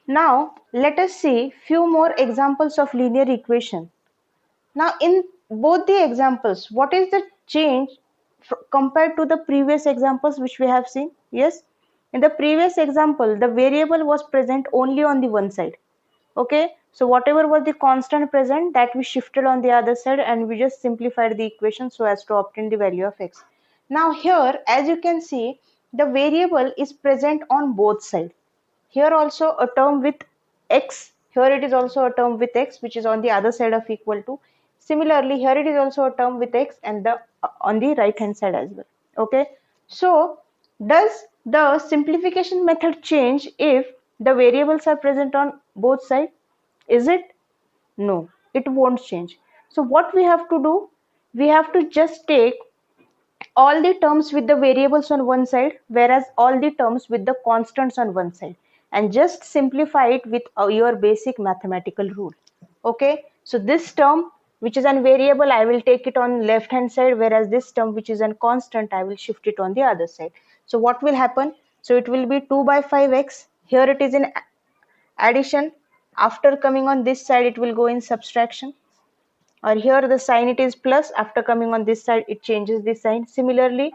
Now let us see few more examples of linear equation. Now in both the examples, what is the change compared to the previous examples which we have seen? Yes, in the previous example, the variable was present only on the one side. Okay, so whatever was the constant present, that we shifted on the other side and we just simplified the equation so as to obtain the value of x. Now here, as you can see, the variable is present on both sides. Here also a term with x, here it is also a term with x which is on the other side of equal to. Similarly, here it is also a term with x and the on the right hand side as well. Okay, so does the simplification method change if the variables are present on both sides? Is it? No, it won't change. So what we have to do? We have to just take all the terms with the variables on one side, whereas all the terms with the constants on one side, and just simplify it with your basic mathematical rule. Okay, so this term which is an variable, I will take it on left hand side, whereas this term which is a constant, I will shift it on the other side. So what will happen? So it will be 2 by 5x. Here it is in addition. After coming on this side, it will go in subtraction. Or here the sign it is plus, after coming on this side it changes the sign. Similarly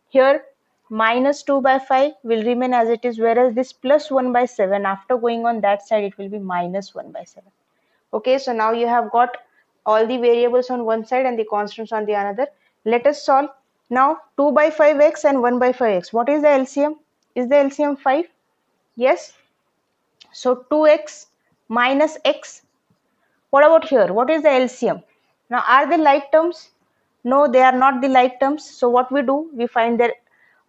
here minus 2 by 5 will remain as it is, whereas this plus 1 by 7, after going on that side it will be minus 1 by 7. Okay, so now you have got all the variables on one side and the constants on the another. Let us solve. Now 2 by 5x and 1 by 5x, what is the LCM? Is the LCM 5? Yes. So 2x minus x. What about here? What is the LCM? Now, are they like terms? No, they are not the like terms. So, what we do? We find their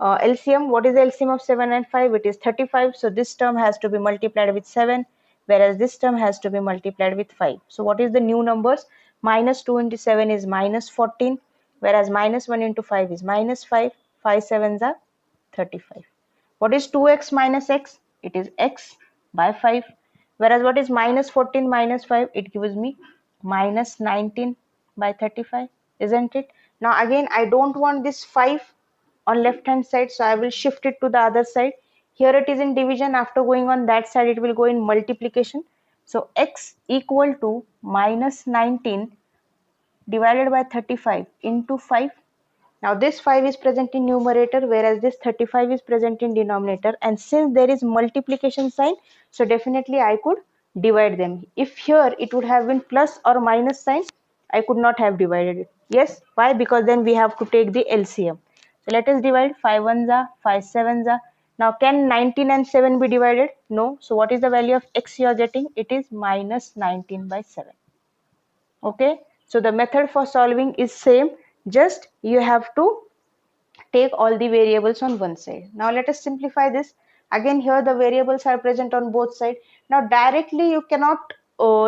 LCM. What is the LCM of 7 and 5? It is 35. So, this term has to be multiplied with 7, whereas this term has to be multiplied with 5. So, what is the new numbers? Minus 2 into 7 is minus 14, whereas minus 1 into 5 is minus 5. 5 sevens are 35. What is 2x minus x? It is x by 5. Whereas what is minus 14 minus 5? It gives me minus 19 by 35, isn't it? Now again, I don't want this 5 on left hand side, so I will shift it to the other side. Here it is in division, after going on that side it will go in multiplication. So x equal to minus 19 divided by 35 into 5. Now this 5 is present in numerator, whereas this 35 is present in denominator, and since there is multiplication sign, so definitely I could divide them. If here it would have been plus or minus sign, I could not have divided it. Yes, why? Because then we have to take the LCM. So let us divide. 5 ones are, 5 sevens are. Now can 19 and 7 be divided? No. So what is the value of x you are getting? It is minus 19 by 7. Okay, so the method for solving is same, just you have to take all the variables on one side. Now let us simplify this. Again here the variables are present on both sides. Now directly you cannot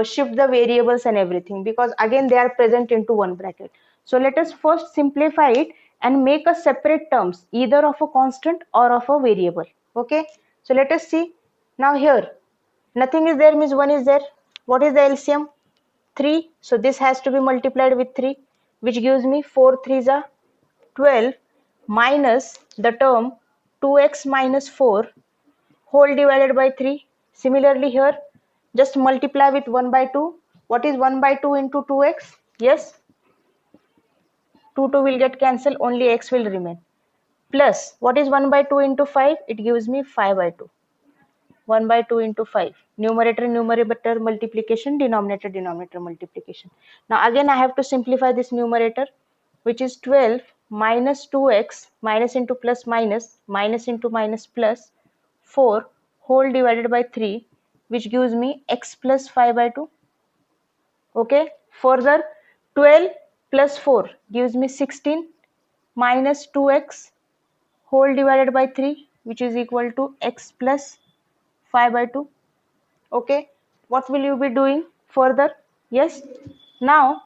shift the variables and everything, because again they are present into one bracket. So let us first simplify it and make a separate terms, either of a constant or of a variable. Okay, so let us see. Now here nothing is there means 1 is there. What is the LCM? 3. So this has to be multiplied with 3, which gives me 4 3s are 12 minus the term 2x minus 4 whole divided by 3. Similarly here, just multiply with 1 by 2. What is 1 by 2 into 2x? Yes, 2 will get cancelled, only x will remain. Plus, what is 1 by 2 into 5? It gives me 5 by 2. 1 by 2 into 5. Numerator, numerator multiplication, denominator, denominator multiplication. Now again I have to simplify this numerator, which is 12 minus 2x, minus into plus minus, minus into minus plus, 4 whole divided by 3, which gives me x plus 5 by 2. Okay, further 12 plus 4 gives me 16 minus 2x whole divided by 3, which is equal to x plus 5 by 2. Okay, what will you be doing further? Yes, now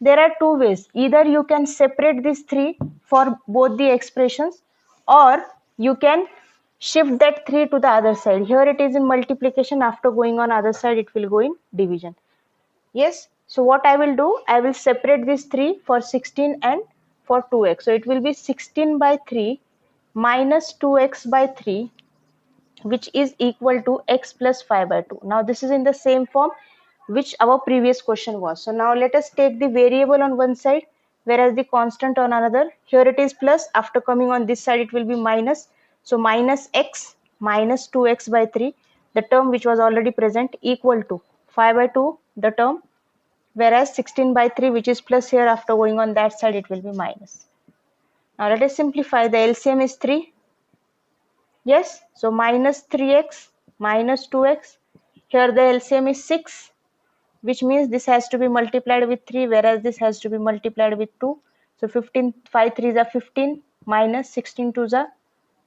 there are two ways. Either you can separate these 3 for both the expressions, or you can shift that 3 to the other side. Here it is in multiplication, after going on other side it will go in division. Yes, so what I will do, I will separate these 3 for 16 and for 2x. So it will be 16 by 3 minus 2x by 3 which is equal to x plus 5 by 2. Now this is in the same form which our previous question was. So now let us take the variable on one side, whereas the constant on another. Here it is plus, after coming on this side it will be minus. So minus x minus 2x by 3, the term which was already present, equal to 5 by 2, the term, whereas 16 by 3 which is plus here, after going on that side it will be minus. Now let us simplify. The LCM is 3. Yes, so minus 3x minus 2x. Here the LCM is 6, which means this has to be multiplied with 3, whereas this has to be multiplied with 2. So 15, 5 3s are 15, minus 16 2s are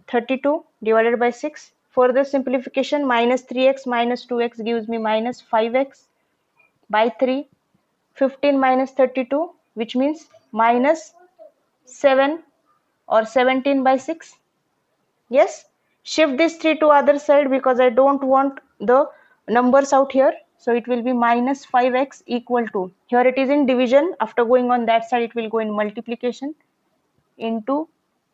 32, divided by 6. Further simplification, minus 3x minus 2x gives me minus 5x by 3. 15 minus 32, which means minus 7 or 17 by 6. Yes, shift this 3 to other side because I don't want the numbers out here. So it will be minus 5x equal to, here it is in division, after going on that side it will go in multiplication, into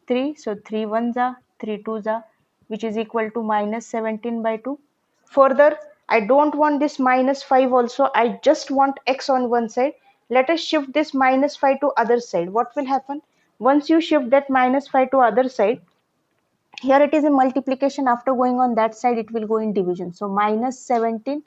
3. So 3 1s are 3 2s are, which is equal to minus 17 by 2. Further, I don't want this minus 5 also, I just want x on one side. Let us shift this minus 5 to other side. What will happen? Once you shift that minus 5 to other side, here it is in multiplication, after going on that side it will go in division. So minus 17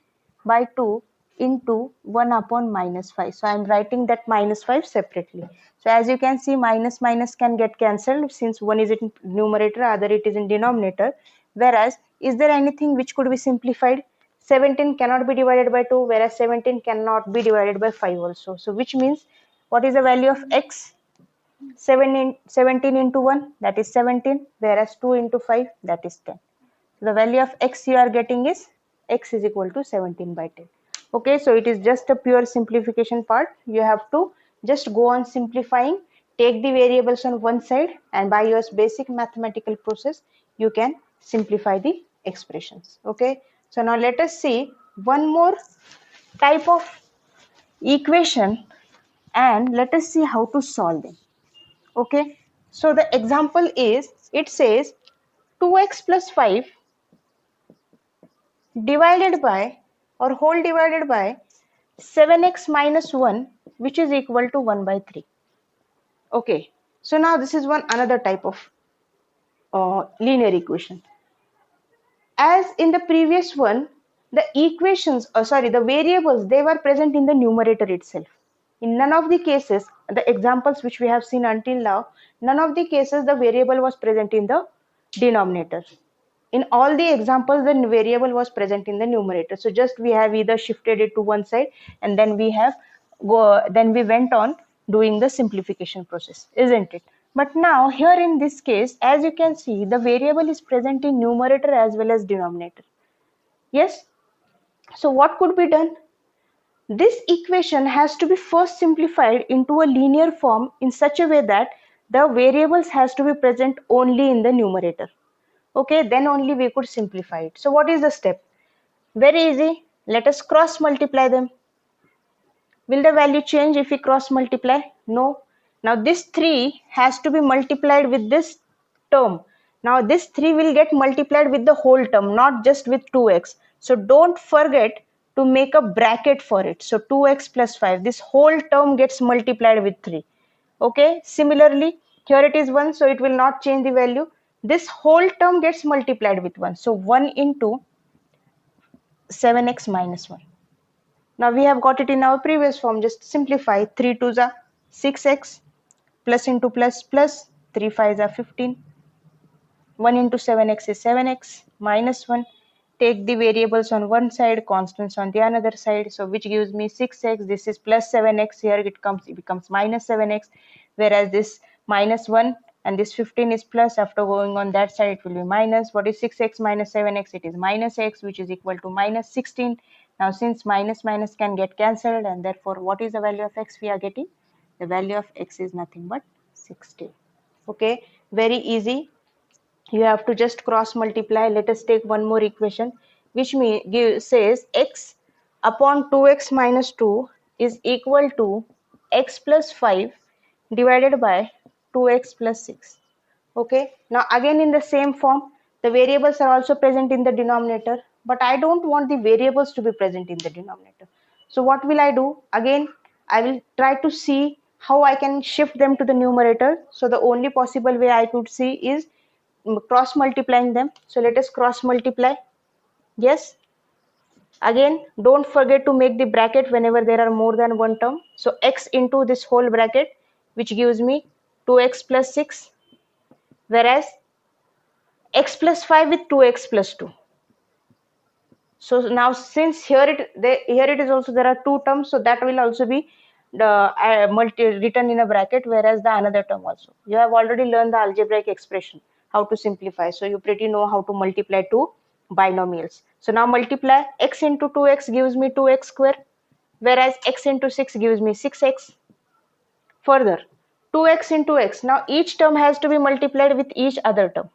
by 2 into 1 upon minus 5. So I am writing that minus 5 separately. So as you can see, minus minus can get cancelled, since one is in numerator, other it is in denominator. Whereas, is there anything which could be simplified? 17 cannot be divided by 2, whereas 17 cannot be divided by 5 also. So which means, what is the value of x? 17 into 1, that is 17, whereas 2 into 5, that is 10. So the value of x you are getting is x is equal to 17 by 10. Okay, so it is just a pure simplification part. You have to just go on simplifying, take the variables on one side, and by your basic mathematical process you can simplify the expressions. Okay, so now let us see one more type of equation and let us see how to solve them. Okay, so the example is, it says 2x plus 5 divided by, or whole divided by 7x minus 1, which is equal to 1 by 3. Okay, so now this is one another type of linear equation. As in the previous one, the equations, the variables, they were present in the numerator itself. In none of the cases, the examples which we have seen until now, none of the cases the variable was present in the denominator. In all the examples, the variable was present in the numerator. So just we have either shifted it to one side, and then we went on doing the simplification process, isn't it? But now here in this case, as you can see, the variable is present in numerator as well as denominator. Yes. So what could be done? This equation has to be first simplified into a linear form in such a way that the variables has to be present only in the numerator. Okay, then only we could simplify it. So what is the step? Very easy. Let us cross multiply them. Will the value change if we cross multiply? No. Now this 3 has to be multiplied with this term. Now this 3 will get multiplied with the whole term, not just with 2x. So don't forget to make a bracket for it. So 2x plus 5, this whole term gets multiplied with 3. Okay, similarly here it is 1, so it will not change the value. This whole term gets multiplied with 1. So 1 into 7x minus 1. Now we have got it in our previous form. Just simplify. 3 2s are 6x, plus into plus plus, 3 5s are 15. 1 into 7x is 7x minus 1. Take the variables on one side, constants on the another side. So which gives me 6x. This is plus 7x. Here it becomes minus 7x. Whereas this minus 1 and this 15 is plus. After going on that side, it will be minus. What is 6x minus 7x? It is minus x, which is equal to minus 16. Now since minus minus can get cancelled, and therefore what is the value of x we are getting? The value of x is nothing but 16. Okay, very easy. You have to just cross multiply. Let us take one more equation, which says x upon 2x minus 2 is equal to x plus 5 divided by 2x plus 6. Okay, now again in the same form, The variables are also present in the denominator, but I don't want the variables to be present in the denominator. So what will I do? Again, I will try to see how I can shift them to the numerator. So the only possible way I could see is cross multiplying them. So let us cross multiply. Yes. Again, don't forget to make the bracket whenever there are more than one term. So x into this whole bracket, which gives me 2x plus 6, whereas x plus 5 with 2x plus 2. So now since here it is also there are two terms, so that will also be the written in a bracket, whereas the another term also. You have already learned the algebraic expression, how to simplify. So you pretty know how to multiply two binomials. So now multiply x into 2x gives me 2x square, whereas x into 6 gives me 6x. Further, 2x into x. Now each term has to be multiplied with each other term,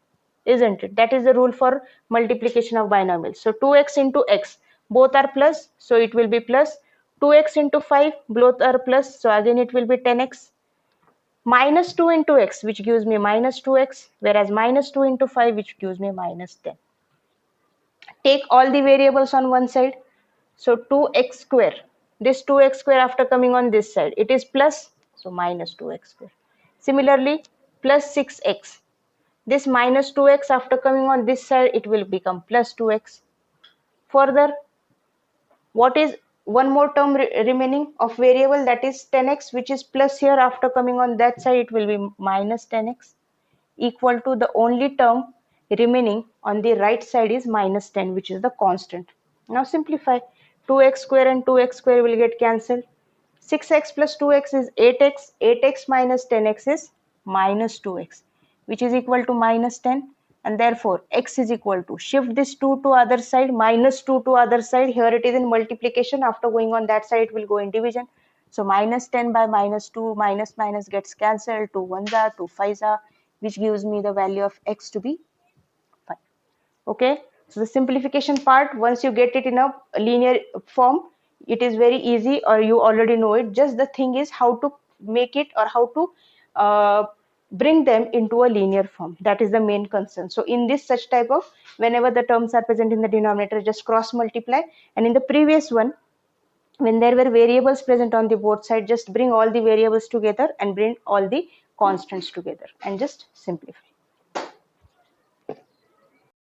isn't it? That is the rule for multiplication of binomials. So 2x into x, both are plus, so it will be plus. 2x into 5, both are plus, so again it will be 10x. Minus 2 into x, which gives me minus 2x, whereas minus 2 into 5, which gives me minus 10. Take all the variables on one side. So 2x square, this 2x square after coming on this side, it is plus, so minus 2x square. Similarly, plus 6x, this minus 2x after coming on this side, it will become plus 2x. Further, what is one more term remaining of variable, that is 10x, which is plus here after coming on that side, it will be minus 10x, equal to the only term remaining on the right side is minus 10, which is the constant. Now simplify. 2x square and 2x square will get cancelled. 6x plus 2x is 8x. 8x minus 10x is minus 2x, which is equal to minus 10. And therefore, x is equal to, shift this 2 to other side, minus 2 to other side. Here it is in multiplication. After going on that side, it will go in division. So minus 10 by minus 2, minus minus gets cancelled. 2 1s are, 2 5s are, which gives me the value of x to be 5. Okay, so the simplification part, once you get it in a linear form, it is very easy, or you already know it. Just the thing is how to make it, or how to bring them into a linear form. That is the main concern. So in this such type of, whenever the terms are present in the denominator, just cross multiply. And in the previous one, when there were variables present on the both sides, just bring all the variables together and bring all the constants together and just simplify.